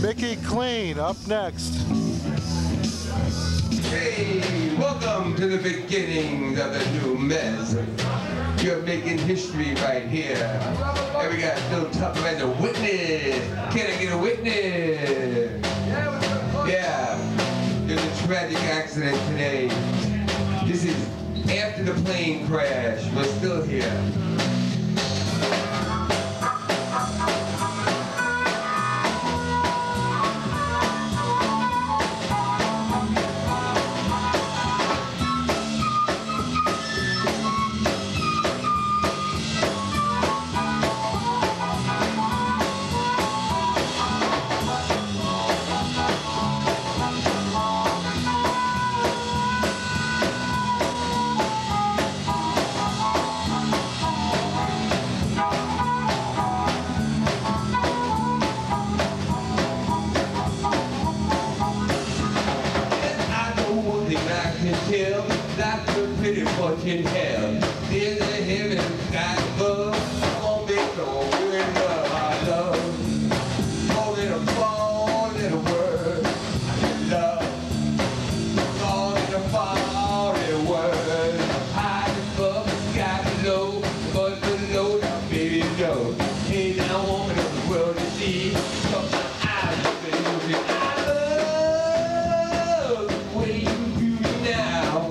Mickey Clean up next. Hey, welcome to the beginnings of the new mess. You're making history right here. And we got Phil Tupper as a witness. Can I get a witness? Yeah, there's a tragic accident today. This is after the plane crash. We're still here. That's a pretty fortune hell. There's a heaven sky above. Gonna be so good love, our love. Oh, little fall, little word, love. Oh, little fall, little word. High above the sky below, but below now, baby, know. Hey, now, woman of the world to see. Come on, I love it, I love the way you do me now.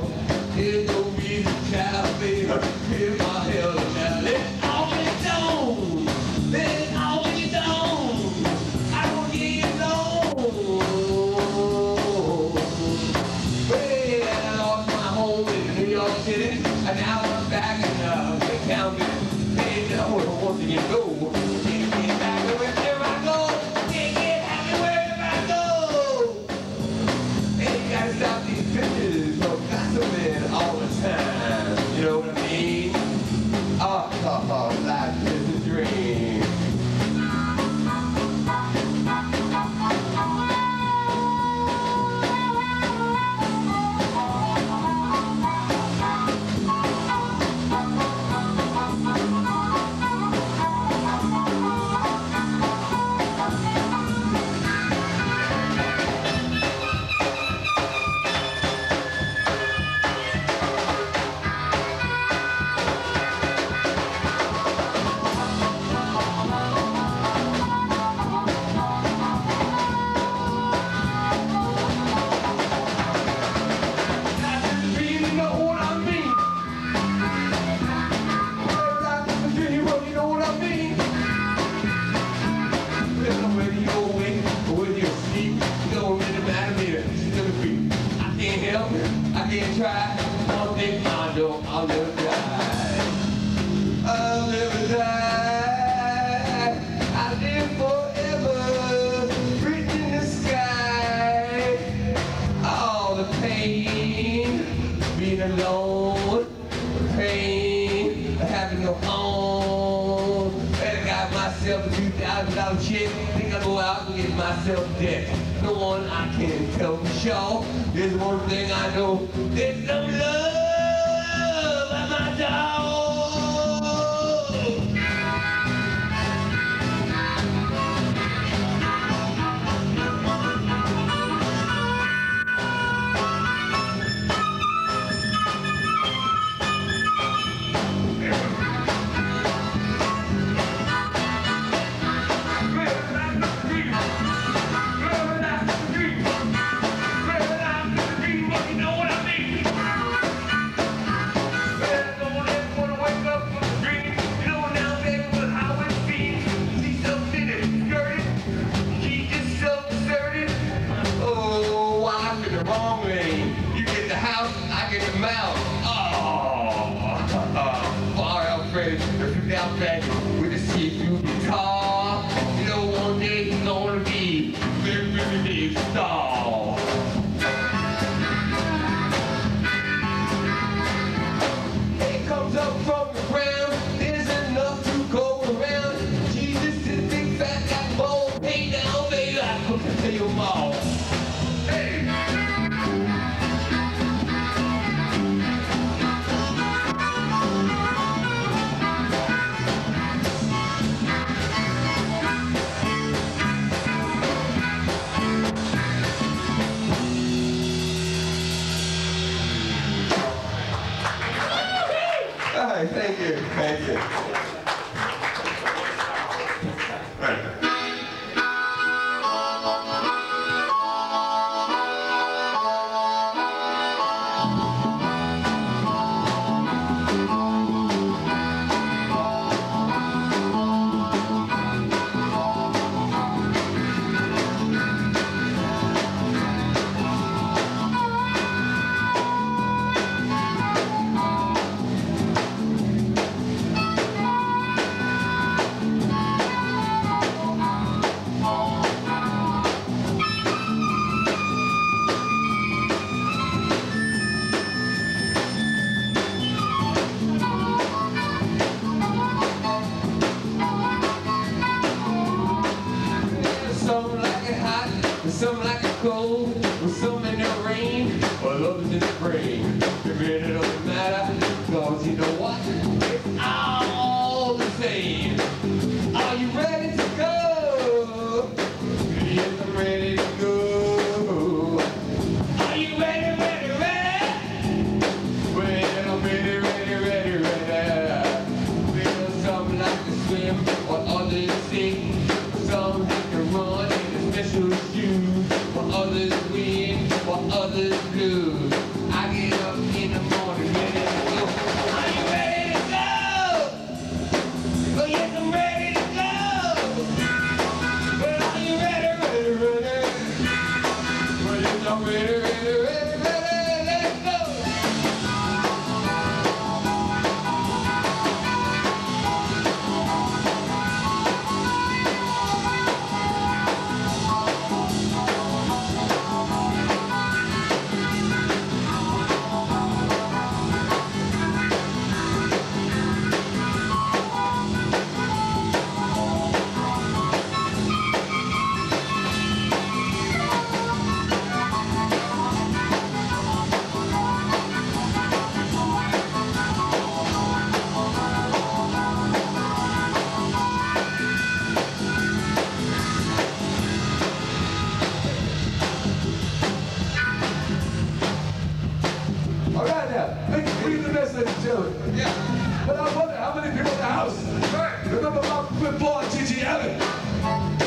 There's no reason, child, baby, hear my hell now. Let it all be done. Let it all be done. I don't get you alone. Well, I lost my home in New York City, and now I'm back in Cape Town. Hey, now I want to get go. Can't get back wherever I go. Can't get happy wherever I go. Hey, you gotta stop these bitches from gossiping all the time. You know what I mean? Oh, life is a dream. I can't try. One thing I know, I'll never die. I'll never die. I live forever, written in the sky. All the pain, being alone, the pain, having no home. And I got myself a $2,000 check. Think I'll go out and get myself debt. No one I can tell for sure. There's one thing I know. There's some love at my door. With a see-through guitar, you know one day he's gonna be a very, very big star. It comes up from the ground, there's enough to go around. Jesus is big, fat, got bold. Hey now, baby, I cook it to your mom. Hey! Some like it hot, some like it cold, some in the rain, or others in the rain. It really doesn't matter, cause you know what? It's all the same. Are you ready to go? Yes, I'm ready to go. Are you ready, ready, ready? Well, I'm ready, ready, ready, ready. Well, some like to swim, while others sing. Some have to run in special shoes, while others win, while others lose. I get up in the morning ready to go. Are you ready to go? Oh yes, I'm ready to go. Well, are you ready, ready, ready? Well, yes, I'm ready, ready, ready, ready. Let's go. Yeah. But I wonder how many people in the house remember my good boy Gigi Allen.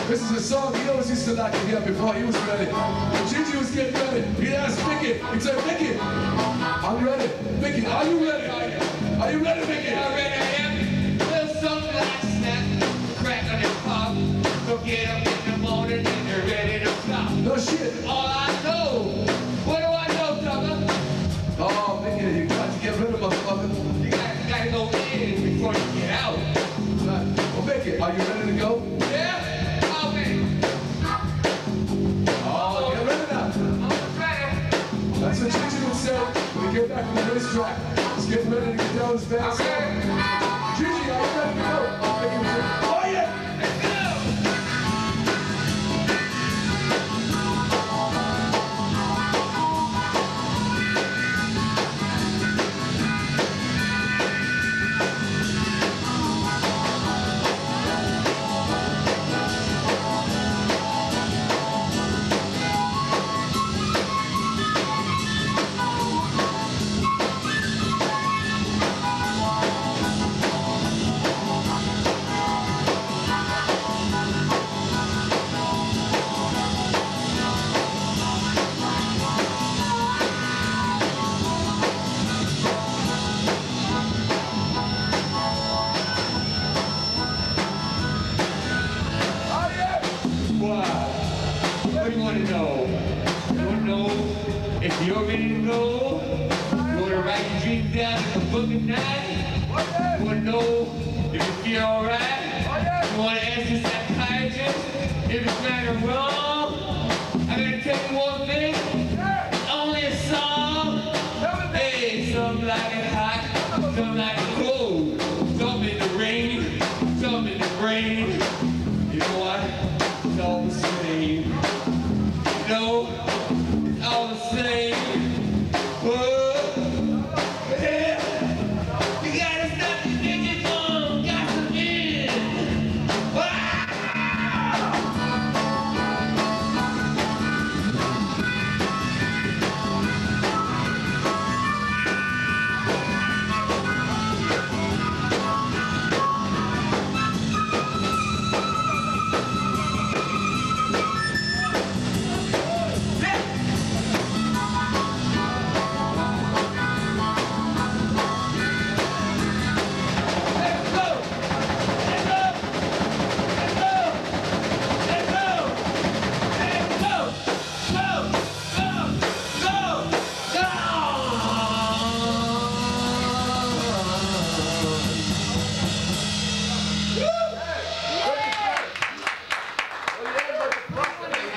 This is a song he always used to like to hear before he was ready. When Gigi was getting ready, he'd ask Mickey, he'd say, Mickey, I'm ready. Mickey, are you ready? Are you ready, Mickey? I'm ready, I am. Well, something like snap, crack on your pop. So get up in the morning and you're ready to stop. No shit. All I know. What do I know, Tucker? Oh, Mickey, you got to get rid of motherfucker. You gotta go in before you get out. Right. Well, Mickey, are you ready to go? Yeah. I'll be. Oh, get ready now. I'm ready. That's what Gigi would say when we get back from the racetrack. He's getting ready to get down his fast. Gigi, are you ready to go? Mickey would say, oh yeah. Let's go. What do you want to know? You want to know if you're ready to go? You want to write your dreams down in a book at night? You want to know if you feel alright? You want to ask your psychiatrist if it's right or wrong? I'm going to tell you one thing. Only a song. Hey, some like it hot, some like it cold. Some in the rain, some in the rain. You know what? It's all the same. No, it's all the same. Whoa, yeah. You gotta stop the thinking on gasoline. Wow.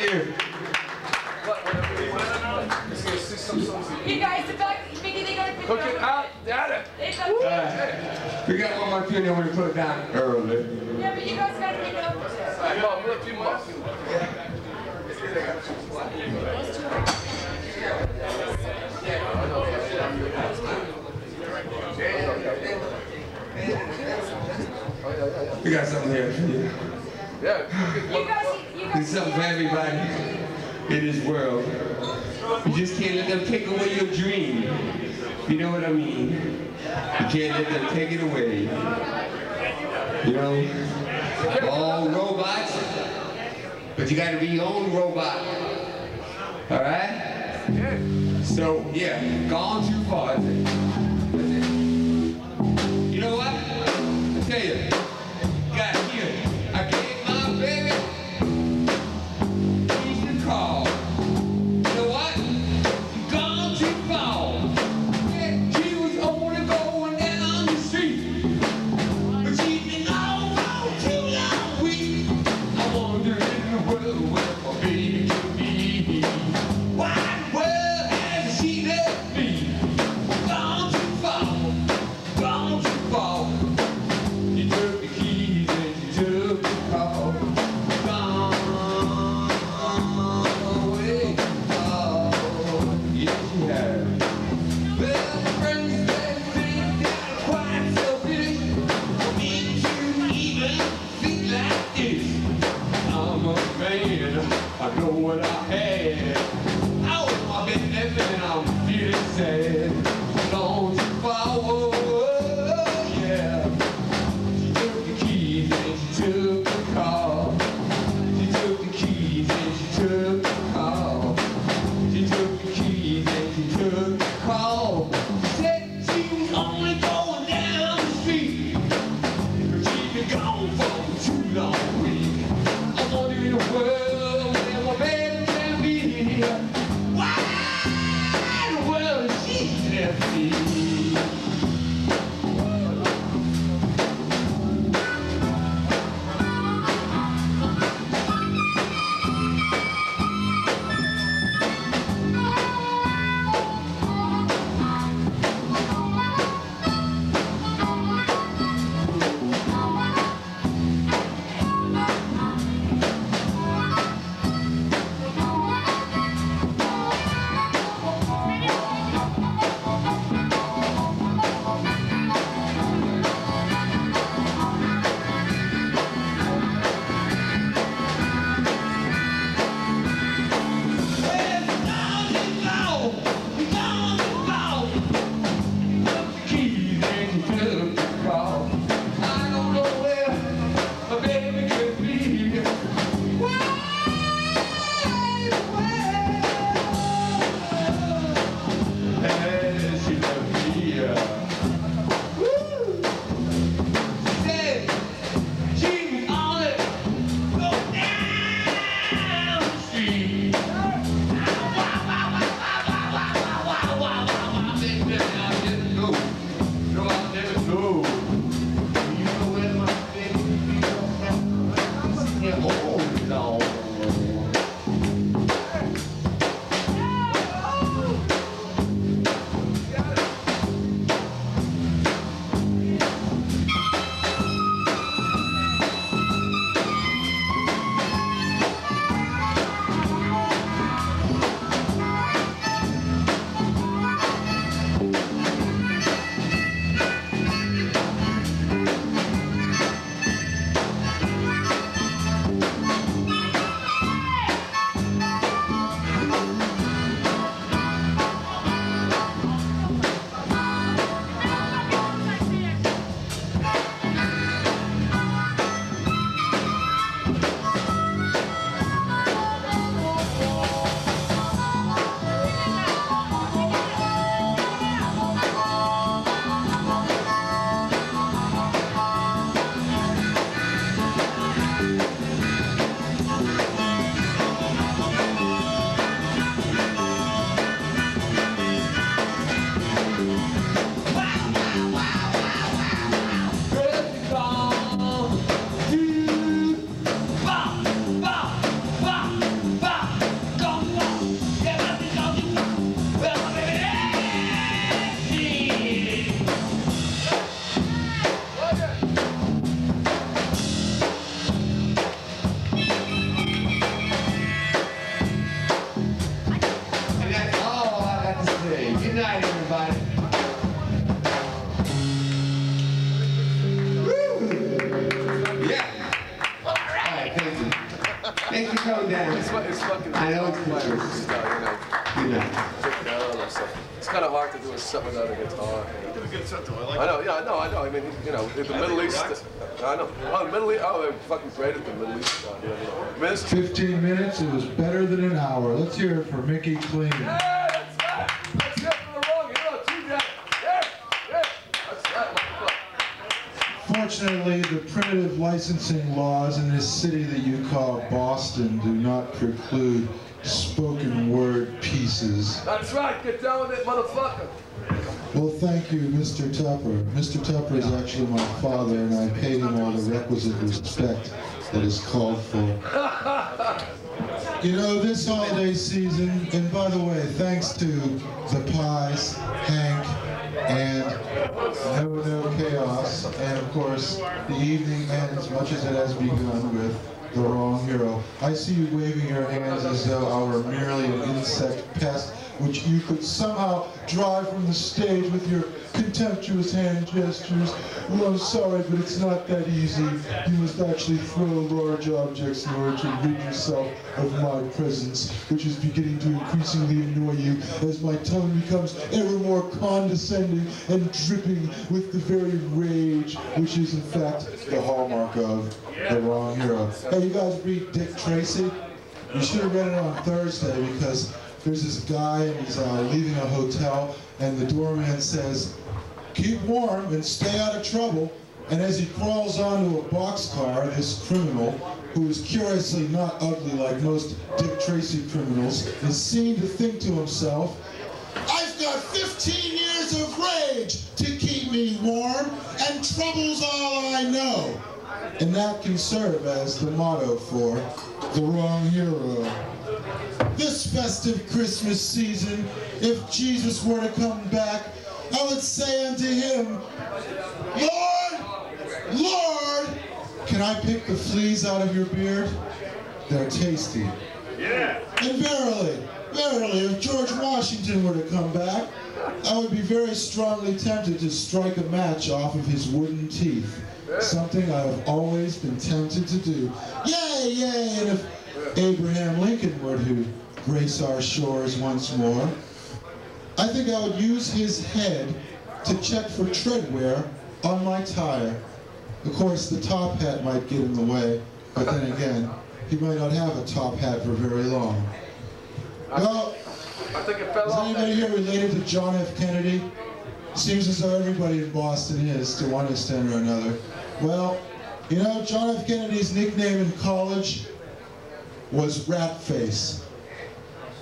you. You guys, the back, Mickey, they got a picture. Hook it out. Got it. They got We got one more tune that we put it down early. Yeah, but you guys got to pick it up. Come on, we'll a few more. We got something here for you. Yeah. You guys, There's something for everybody in this world. You just can't let them take away your dream. You know what I mean? You can't let them take it away. You know? All robots, but you gotta be your own robot. Alright? So, yeah, gone too far. That's it. You know what? I tell you, got here. I gave my baby the call. You know what? Gone too far. Yeah, she was only going down the street, but she's been gone for too long. I wonder in the world where my baby could be. Why the world has she left me? Gone too far. Gone too far. You took the keys and you took the call. Gone away far. Yes, you have. Well, my friends think that I'm quite selfish for me to even think like this. I'm a man, I know what I had. Oh, I've been living, I'm feeling sad. Gone too far, oh, yeah. She took the keys and she took the car. She took the keys and she took the car. She took the keys and she took the car. She said she was only going down the street, but she'd been gone for too long. I wonder in the world where my baby can be. Why in the world she left me? Thanks for coming down. It's fucking. I know it's Christmas, Good night. It's kind of hard to do a set without a guitar. You did a good set though. I like it. I know, yeah, I know. I mean, you know, the Middle East. I know. Oh, the Middle East. Oh, they're fucking great at the Middle East. I mean, 15 minutes, it was better than an hour. Let's hear it for Mickey Clean. Hey, that's right. Let's get for the wrong hero, too, Jack. Yeah. That's right, motherfucker. Fortunately, the primitive licensing laws in this city that you call Boston do not preclude spoken word pieces. That's right. Get down with it, motherfucker. Well, thank you, Mr. Tupper. Mr. Tupper is actually my father, and I paid him all the requisite respect that is called for. You know, this holiday season, and by the way, thanks to the Pies, Hank, and No Chaos, and of course, the evening ends, much as it has begun, with The Wrong Hero. I see you waving your hands as though I were merely an insect pest, which you could somehow drive from the stage with your contemptuous hand gestures. Well, I'm sorry, but it's not that easy. You must actually throw large objects in order to rid yourself of my presence, which is beginning to increasingly annoy you as my tongue becomes ever more condescending and dripping with the very rage, which is in fact the hallmark of The Wrong Hero. Hey, you guys read Dick Tracy? You should have read it on Thursday, because there's this guy and he's leaving a hotel, and the doorman says, "Keep warm and stay out of trouble." And as he crawls onto a boxcar, this criminal, who is curiously not ugly like most Dick Tracy criminals, is seen to think to himself, "I've got 15 years of rage to keep me warm, and trouble's all I know." And that can serve as the motto for The Wrong Hero. This festive Christmas season, if Jesus were to come back, I would say unto him, "Lord, Lord, can I pick the fleas out of your beard? They're tasty." Yeah. And verily, if George Washington were to come back, I would be very strongly tempted to strike a match off of his wooden teeth. Something I have always been tempted to do. Yay! And if Abraham Lincoln were to grace our shores once more, I think I would use his head to check for tread wear on my tire. Of course, the top hat might get in the way, but then again, he might not have a top hat for very long. Well, I think it fell is off. anybody here related to John F. Kennedy? Seems as though everybody in Boston is, to one extent or another. Well, you know, John F. Kennedy's nickname in college was Rat Face.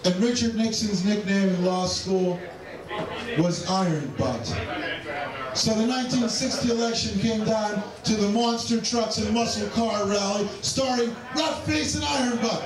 And Richard Nixon's nickname in law school was Iron Butt. So the 1960 election came down to the monster trucks and muscle car rally starring Rat Face and Iron Butt.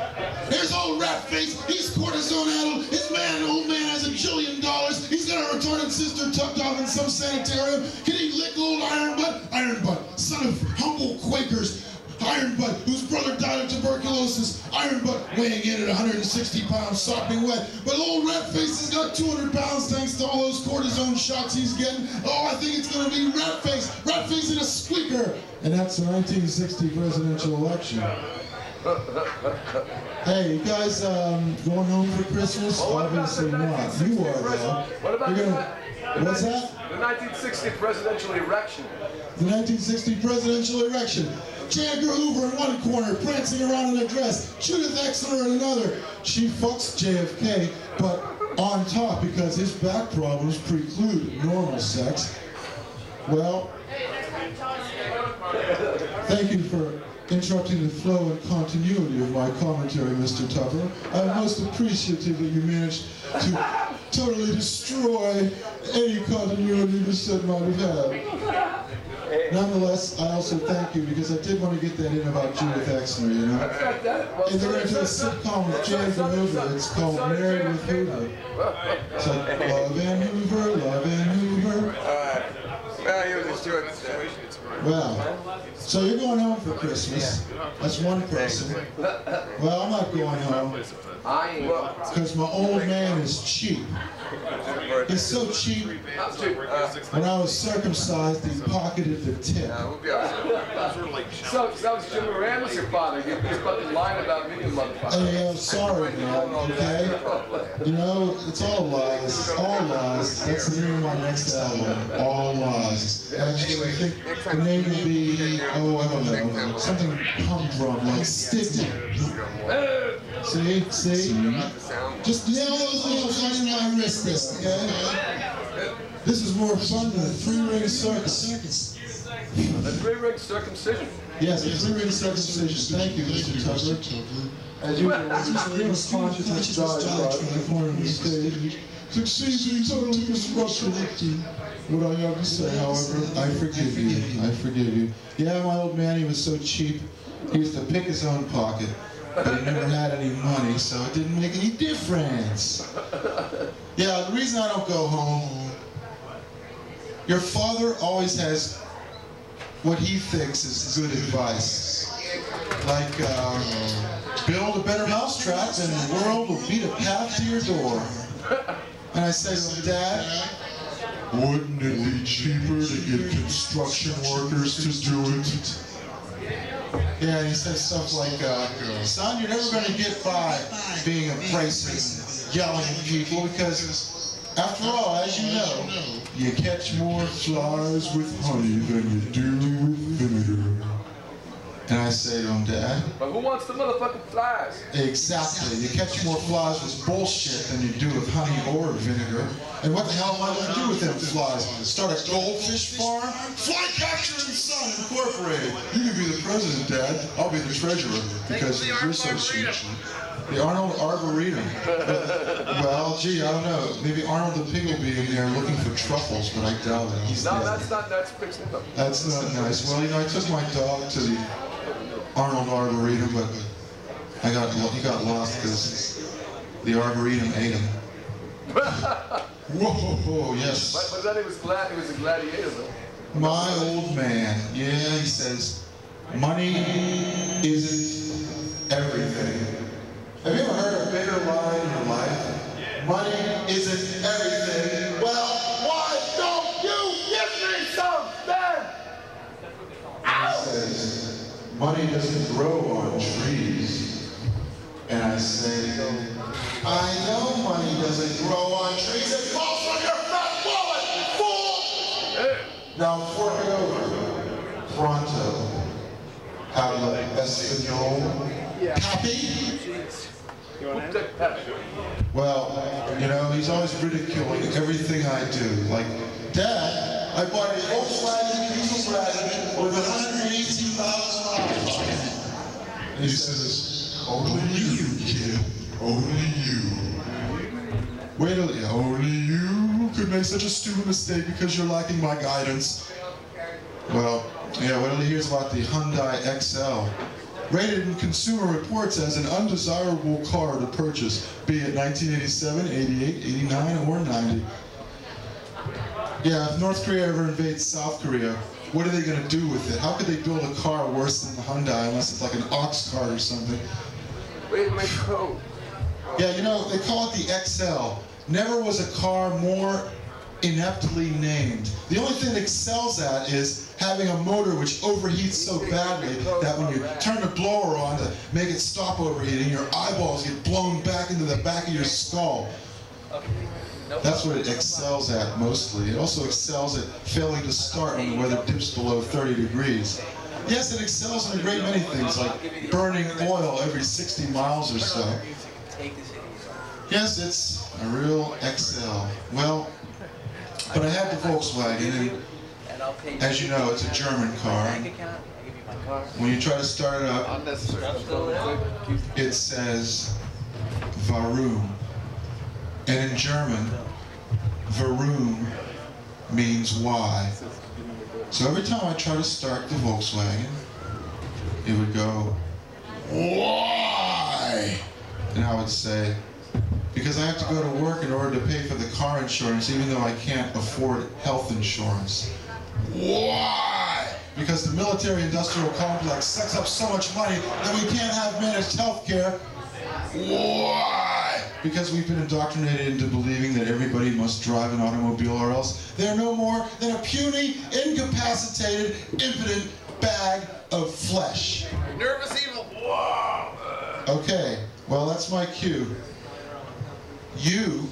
Here's old Rat Face, he's cortisone-addled, his old man has $1 jillion, he's got a retarded sister tucked off in some sanitarium. Can he lick old Iron Butt? Iron Butt, son of humble Quakers. Iron Butt, whose brother died of tuberculosis. Iron Butt weighing in at 160 pounds, sopping wet. But old Rat Face has got 200 pounds thanks to all those cortisone shots he's getting. Oh, I think it's going to be Rat Face. Rat Face in a squeaker. And that's the 1960 presidential election. Hey, you guys going home for Christmas? Obviously not. You are, though. What about What's that? The 1960 presidential election. The 1960 presidential election. J. Edgar Hoover in one corner, prancing around in a dress. Judith Exler in another. She fucks JFK, but on top, because his back problems preclude normal sex. Well, thank you for interrupting the flow and continuity of my commentary, Mr. Tupper. I'm most appreciative that you managed to totally destroy any continuity this set might have had. Nonetheless, I also thank you, because I did want to get that in about Judith Exler, you know? And they're going to do a sitcom with J. Edgar Hoover. It's called Married with Hoover. It's like Love and Hoover, Love and Hoover. Well, he was a short Well, so you're going home for Christmas. That's one person. Well, I'm not going home, I ain't. because my old man is cheap. He's so cheap. When I was circumcised, he pocketed the tip. We'll be all right. So that was Jim Moran was your father. You're fucking lying about me, you motherfucker. Hey, I'm sorry, man, okay? You know, it's all lies. All lies. That's the name of my next album. All lies. Actually, I think the name would be, oh, I don't know, something humdrum, like Stigma. See? Just nail those nails right in my wrist, okay? This is more fun than a three-ring circus. A three-ring circumcision. Yes, a three-ring circumcision. Thank you, Mr. Tucker. As usual, Mr. Consciousness died right in the corner of the stage. Succeeds totally disrupted what I have to say, however, I forgive you. I forgive you. Yeah, my old man, he was so cheap, he used to pick his own pocket. But he never had any money, so it didn't make any difference. Yeah, the reason I don't go home, your father always has what he thinks is good advice. Like, build a better mousetrap and the world will beat a path to your door. And I say to him, Dad, wouldn't it be cheaper to get construction workers to do it? Yeah, and he says stuff like, son, you're never going to get by being abrasive, yelling at people, because after all, as you know, you catch more flies with honey than you do with vinegar. And I say to him, Dad, but who wants the motherfucking flies? exactly. You catch more flies with bullshit than you do with honey or vinegar. And what the hell am I going to do with them flies? Start a goldfish farm? Fly Catcher and Son Incorporated. You can be the president, Dad. I'll be the treasurer because you're so cheap. The Arnold Arboretum. Well, gee, I don't know. Maybe Arnold the pig will be in there looking for truffles, but I doubt it. He's No, dead. that's fixed up. That's not nice. Well, you know, I took my dog to the Arnold Arboretum, but he got lost because the Arboretum ate him. Whoa, yes. But then he was a gladiator, though. My old man, yeah, he says, money isn't everything. Have you ever heard a bigger line in your life? Money isn't everything. Well, why don't you give me some then? He says, money doesn't grow on trees. And I say, I know money doesn't grow on trees. It falls from your fat wallet, fool! Now fork it over. Pronto. Habla Espanol. Copy? Well, you know, he's always ridiculing everything I do. Like, Dad, I bought a Volkswagen diesel wagon with 118,000 miles on it. And he says, only you, kid. Only you. Wait till only you could make such a stupid mistake because you're lacking my guidance. Well, yeah, wait till he hears about the Hyundai XL. Rated in Consumer Reports as an undesirable car to purchase, be it 1987, 88, 89, or 90. Yeah, if North Korea ever invades South Korea, what are they going to do with it? How could they build a car worse than the Hyundai unless it's like an ox cart or something? Wait, my coat. Yeah, you know, they call it the XL. Never was a car more ineptly named. The only thing it excels at is having a motor which overheats so badly that when you turn the blower on to make it stop overheating, your eyeballs get blown back into the back of your skull. That's what it excels at mostly. It also excels at failing to start when the weather dips below 30 degrees. Yes, it excels in a great many things, like burning oil every 60 miles or so. Yes, it's a real XL. Well, but I have the Volkswagen, and as you know, it's a German car. When you try to start it up, it says Warum. And in German, Warum means why. So every time I try to start the Volkswagen, it would go, why? And I would say, because I have to go to work in order to pay for the car insurance, even though I can't afford health insurance. Why? Because the military-industrial complex sucks up so much money that we can't have managed health care. Why? because we've been indoctrinated into believing that everybody must drive an automobile or else they're no more than a puny, incapacitated, impotent bag of flesh. Nervous evil. Whoa. Okay, well that's my cue. You,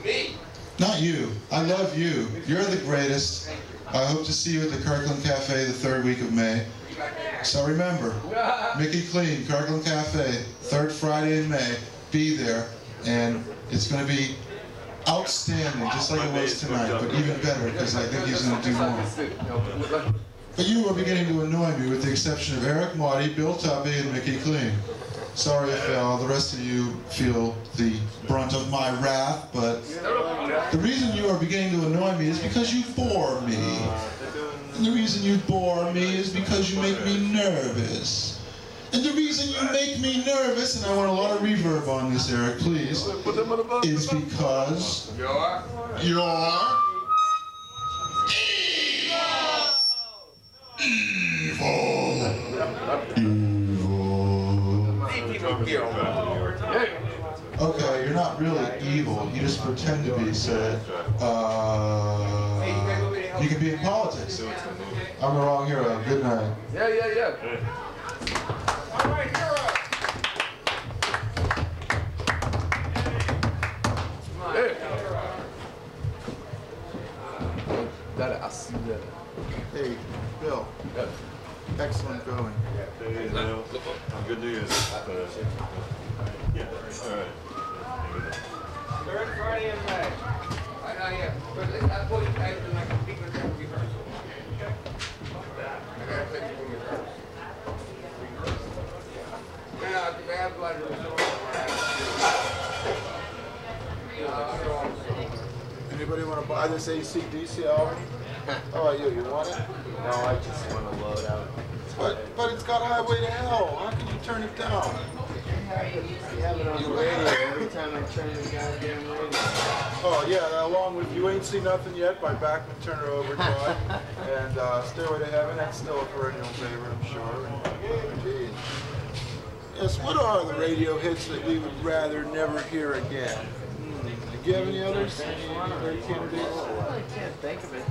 Me. not you, I love you. You're the greatest. I hope to see you at the Kirkland Cafe the 3rd week of May. So remember, Mickey Clean, Kirkland Cafe, 3rd Friday in May. Be there, and it's going to be outstanding, just like it was tonight, but even better, because I think he's going to do more. But you are beginning to annoy me, with the exception of Eric Marty, Bill Tuppy, and Mickey Clean. Sorry if the rest of you feel the brunt of my wrath, but the reason you are beginning to annoy me is because you bore me. And the reason you bore me is because you make me nervous. And the reason you make me nervous, and I want a lot of reverb on this, Eric, please, is because you're evil. Okay, you're not really evil. You just pretend to be, so you can be in politics. I'm the wrong hero. Good night. Yeah. All right, hero. Hey. Hey, Bill. Excellent going. Hey, no, good news. Yeah, all right. 3rd Friday in May. I know, yeah. But I thought you guys were like a big rehearsal. I gotta take you from rehearsal. Yeah, I have like Anybody want to buy this AC/DC album? How about you? You want it? No, I just want to load out. But it's got Highway to Hell. How can you turn it down? You have it on the radio every time I turn the goddamn radio. Oh yeah, along with You Ain't Seen Nothing Yet by Bachman Turner Overdrive and Stairway to Heaven. That's still a perennial favorite, I'm sure. Indeed. Yes, what are the radio hits that we would rather never hear again? Do you have any others? Any other candidates? I can't think of it.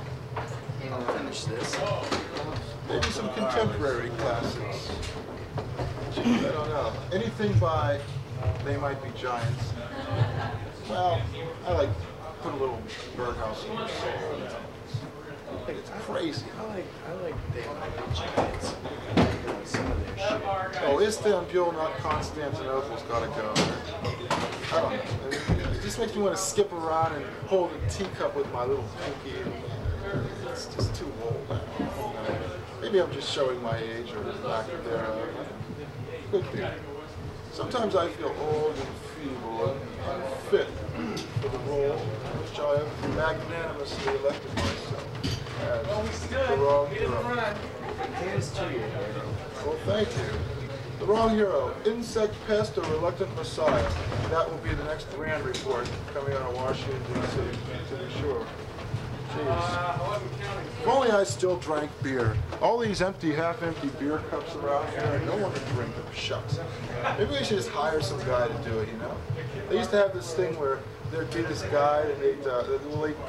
I'll finish this. Maybe some contemporary classics. Gee, I don't know. Anything by They Might Be Giants. Well, I like put a little Birdhouse in there. I think it's crazy. I like They Might Be Giants. Some of their shit. Oh, Istanbul, not Constantinople's gotta go. I don't know. It just makes me want to skip around and hold a teacup with my little pinky. It's just too old. Maybe I'm just showing my age or lack thereof. Could be. Sometimes I feel old and feeble and unfit for the role which I have magnanimously elected myself as the wrong hero. Here's to you, hero. Well, thank you. The wrong hero, insect pest or reluctant messiah. That will be the next Rand report coming out of Washington, D.C., to be sure. Jeez. If only I still drank beer. All these empty, half-empty beer cups around here, and no one to drink them. Shucks. Maybe we should just hire some guy to do it, you know? They used to have this thing where there'd be this guy, and they'd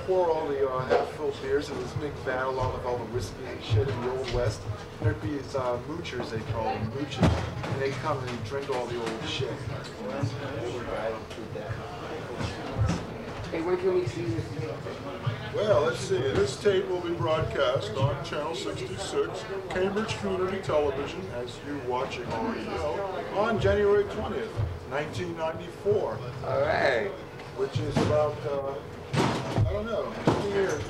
pour all the half-filled beers in this big van along with all the whiskey and shit in the Old West. And there'd be these moochers, they call them, moochers. And they'd come and they'd drink all the old shit. Hey, when can we see this? Well, let's see. This tape will be broadcast on Channel 66, Cambridge Community Television, as you watching already know, on January 20th, 1994. All right. Which is about, I don't know,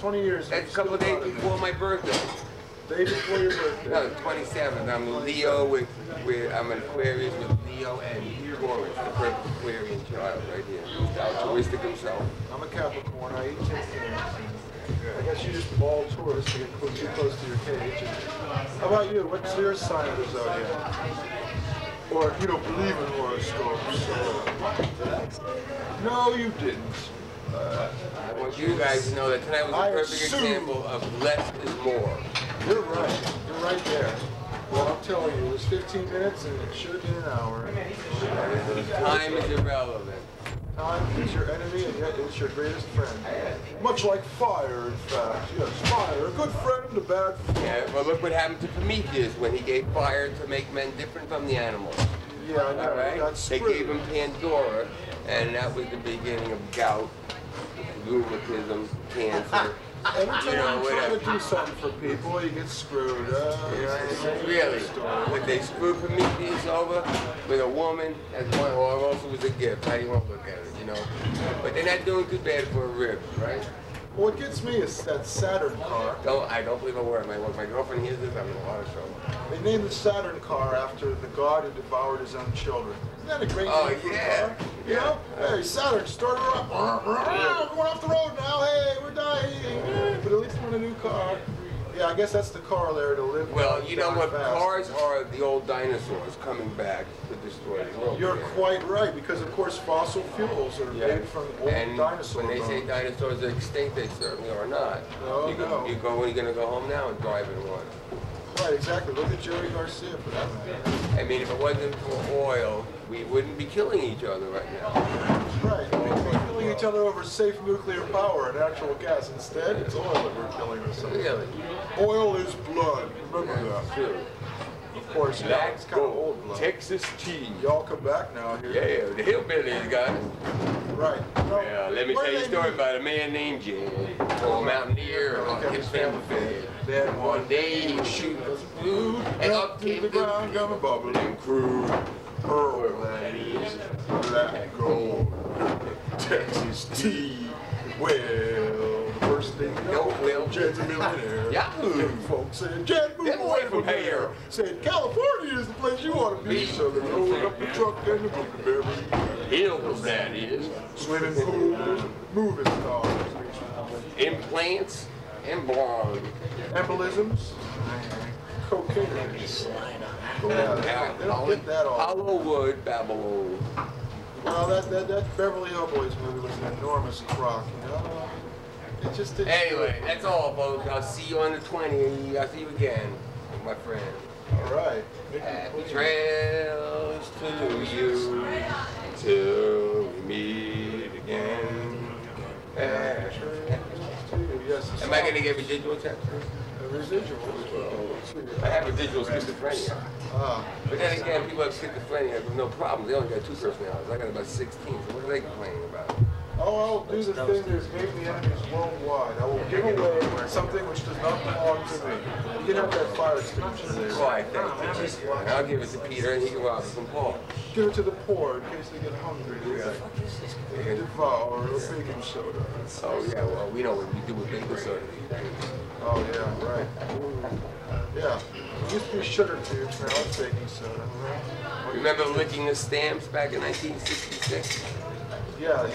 20 years. That's a couple of days before my birthday. Day before your birthday. No, 27th. I'm a Leo I'm an Aquarius with Leo and Taurus, the perfect Aquarian child right here. He's altruistic himself. I'm a Capricorn. I eat chickens. I guess you just ball tourists to get too close to your cage. How about you? What's your sign of the zodiac? Or if you don't believe in horoscopes. No, you didn't. I want you guys to know that tonight was a perfect example of less is more. You're right. You're right there. Well, I'm telling you, it was 15 minutes and it should have been an hour. Time is irrelevant. times it's your enemy and yet it's your greatest friend. Much like fire, in fact. Yes, fire, a good friend, a bad friend. Yeah, well, look what happened to Prometheus when he gave fire to make men different from the animals. Yeah, I know. All right? That's They gave him Pandora, and that was the beginning of gout, rheumatism, cancer. Anytime you try to do something for people, you get screwed. Really? Would they screw Prometheus over with a woman as one, or also was a gift? How do you want to look at it, you know? But they're not doing too bad for a rib, right? What gets me is that Saturn car. I don't believe a word. My girlfriend hears this, I'm in a lot of trouble. They named the Saturn car after the god who devoured his own children. Isn't that a great name for a car? You know? Hey, Saturn, start her up. We're going off the road now. Hey, we're dying. But at least we're in a new car. Yeah, I guess that's the corollary to live. Well, you know what? Cars are the old dinosaurs coming back to destroy the world. You're quite right, because of course fossil fuels are made from old dinosaurs. When they say dinosaurs are extinct, they certainly are not. No, you're going to go home now and drive in one. Right, exactly. Look at Jerry Garcia for that matter. I mean, if it wasn't for oil, we wouldn't be killing each other right now. Right. We'd be killing each other over safe nuclear power and natural gas. Instead, it's oil that we're killing ourselves. Really? Oil is blood. Remember that. True. Of course, yeah, it's kind of old blood. Texas tea. Y'all come back now here. Yeah, the hillbillies got it. Right. No, Yeah, let me tell you a story about a man named Jim, a mountaineer, his family fed. Then One day he was shooting for some food, and up came the ground, come a bubbling crude. Pearl that is, black gold, Texas tea. Well, the first thing you know, Jed's a millionaire. Yahoo! And folks said, Jed, move away from here. Said, California is the place you want to be. So they rolled up the truck and the Beverly Hills, that is. Swimming pools, movie stars. Implants and blonde. Embolisms, cocaine. Yeah, they don't get that all. Hollywood, Babylon. Well, that Beverly Hillbillies movie was an enormous crock, you know? It just didn't. Anyway, that's all, folks. I'll see you on the 20th. I'll see you again, my friend. All right. Happy trails to you till we meet again. Yes. Am I going to get residual checks? Residuals. I have residual schizophrenia. But then again, people have schizophrenia with no problems. They only got 2 personalities. I got about 16, so what are they complaining about? Oh, I'll do the thing that's made me enemies worldwide. I will give away something which does not belong to me. You can have that fire extinguisher there. Why, thank you. And I'll give it to Peter, and he can rob it from Paul. Give it to the poor in case they get hungry. They can devour a baking soda. Oh, yeah, well, we know what we do with baking soda these days. Oh, yeah, right. Yeah. It used to be sugar cubes, now it's baking soda. Remember licking the stamps back in 1966? Yeah.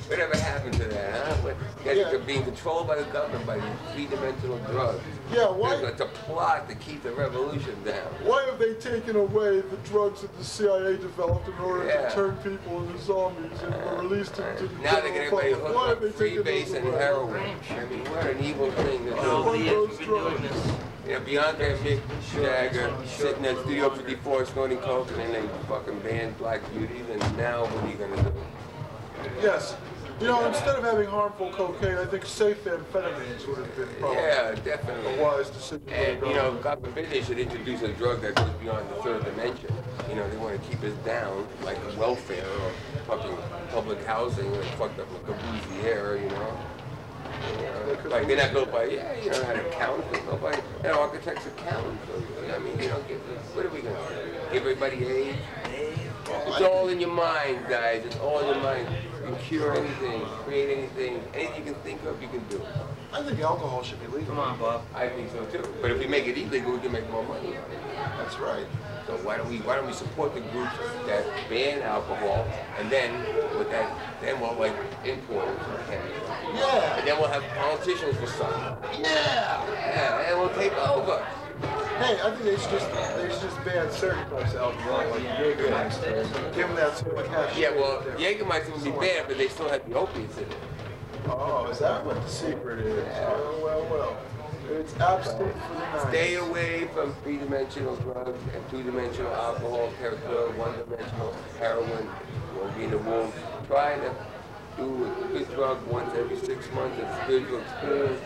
Whatever happened to that, huh? Being controlled by the government by these 3-dimensional drugs. Yeah, why? It's a plot to keep the revolution down. Why have they taken away the drugs that the CIA developed in order to turn people into zombies and released them to the Now they get everybody public? Why have hooked they up taken freebase those and away? heroin. I mean, what an evil thing to do. Why those drugs? You know, Beyonce and Mick Jagger sitting at Studio 54 snorting coke, and then they fucking banned Black Beauties, and now what are you gonna do? Yes. You know, instead of having harmful cocaine, I think safe amphetamines would have been probably definitely a wise decision. And, you know, God forbid they should introduce a drug that goes beyond the 3rd dimension. You know, they want to keep us down, like welfare or fucking public housing, or fucked up like Corbusier, you know. Like they're not built by, you know, not accountants, built by an architect's accountant. So, I mean, you know, what are we going to do? Give everybody AIDS? It's all in your mind, guys. It's all in your mind. You can cure anything, create anything you can think of, you can do. I think alcohol should be legal. Come on, Bob. I think so too. But if we make it illegal, we can make more money on it. That's right. So why don't we support the groups that ban alcohol, and then with that, then we'll like import it from Canada. Yeah. And then we'll have politicians for some. Yeah, and we'll take over. Hey, I think they should just ban certain types of alcohol, like Jägermeister. Give them that sort of cash. Yeah, well, Jägermeister would be bad, but they still have the opiates in it. Oh, is that what the secret is? Yeah. Well. It's abstinent for the night. Stay away from three-dimensional drugs and two-dimensional alcohol, terpene, one-dimensional heroin. You won't be in the womb. Try to do a good drug once every 6 months. It's a spiritual experience.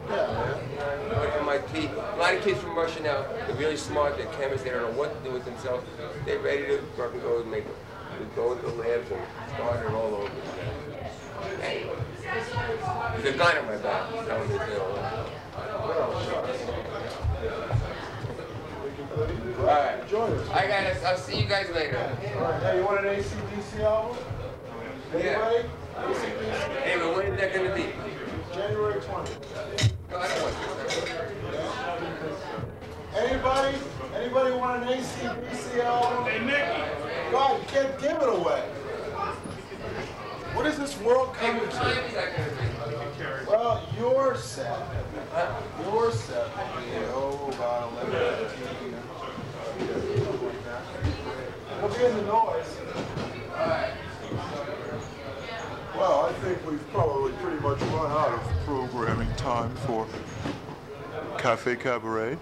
Look at my teeth. A lot of kids from Russia now, they're really smart, they're chemists, they don't know what to do with themselves. They're ready to fucking go and make it. We go into labs and start it all over again. Anyway, there's a gun on my back. He's telling me to Alright. I'll see you guys later. Alright, hey, you want an AC/DC album? Anybody? AC/DC? Anyway, when is that going to be? January 20th. No, I don't want this. Anybody want an AC/DC album? Hey, Nicky. God, you can't give it away. What is this world coming to? Well, your set. Your set will be, about 11:15. It'll be in the noise. Alright. Well, I think we've probably pretty much run out of programming time for Cafe Cabaret.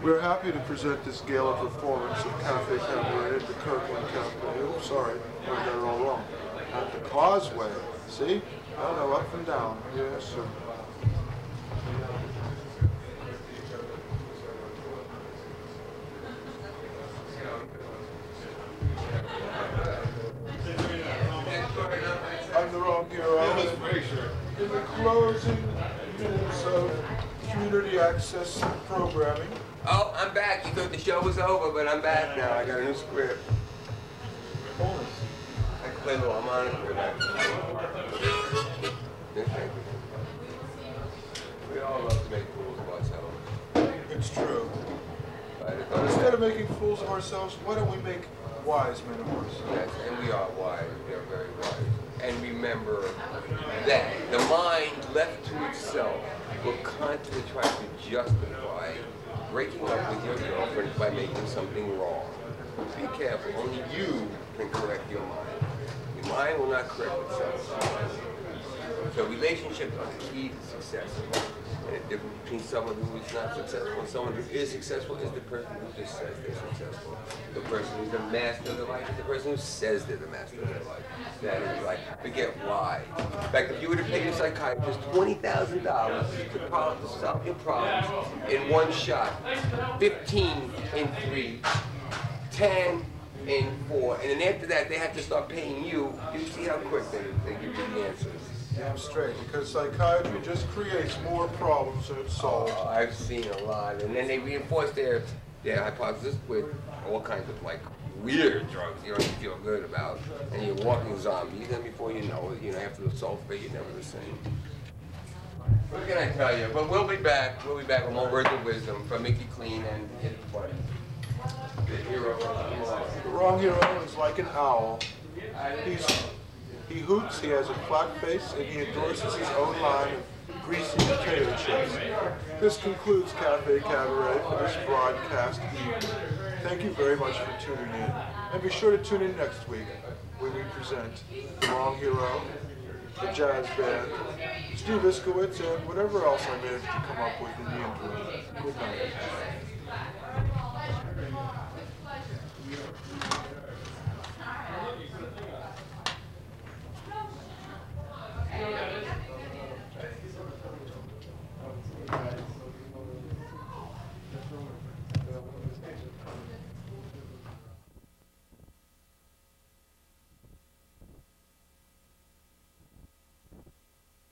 We're happy to present this gala performance of Cafe Cabaret at the Kirkland Cafe. Oh, sorry, I got it all wrong. At the Causeway. See? I don't know, up and down. Yes, sir. I'm the wrong hero. In the closing minutes of community access programming. Oh, I'm back. You thought the show was over, but I'm back now. I got a new script. I can play a little harmonica with that. We all love to make fools of ourselves. It's true. But But instead of making fools of ourselves, why don't we make wise men of ourselves? yes, and we are wise. We are very wise. And remember that the mind left to itself will constantly try to justify breaking up with your girlfriend by making something wrong. Be careful. Only you can correct your mind. Your mind will not correct itself. So relationships are the key to success. And the difference between someone who is not successful and someone who is successful is the person who just says they're successful. The person who's the master of their life is the person who says they're the master of their life. That is like, forget why. In fact, if you were to pay your psychiatrist $20,000 to solve your problems in one shot, 15 in 3, 10 in 4, and then after that they have to start paying you, you see how quick they give you the answers. Damn straight, because psychiatry just creates more problems than it solves. Oh, I've seen a lot, and then they reinforce their hypothesis with all kinds of like weird drugs you don't even feel good about, and you're walking zombies, and before you know it, after the sulfate, you're never the same. What can I tell you? But we'll be back. We'll be back with more words of wisdom from Mickey Clean and his buddy, the hero. The wrong hero is like an owl. He hoots, he has a flat face, and he endorses his own line of greasy potato chips. This concludes Cafe Cabaret for this broadcast evening. Thank you very much for tuning in. And be sure to tune in next week when we present The Wrong Hero, the jazz band, Steve Iskowitz, and whatever else I managed to come up with in the interim. Good night.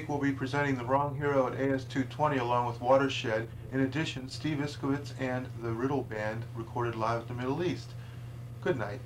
We'll be presenting The Wrong Hero at AS220 along with Watershed. In addition, Steve Iskowitz and the Riddle Band recorded live in the Middle East. Good night.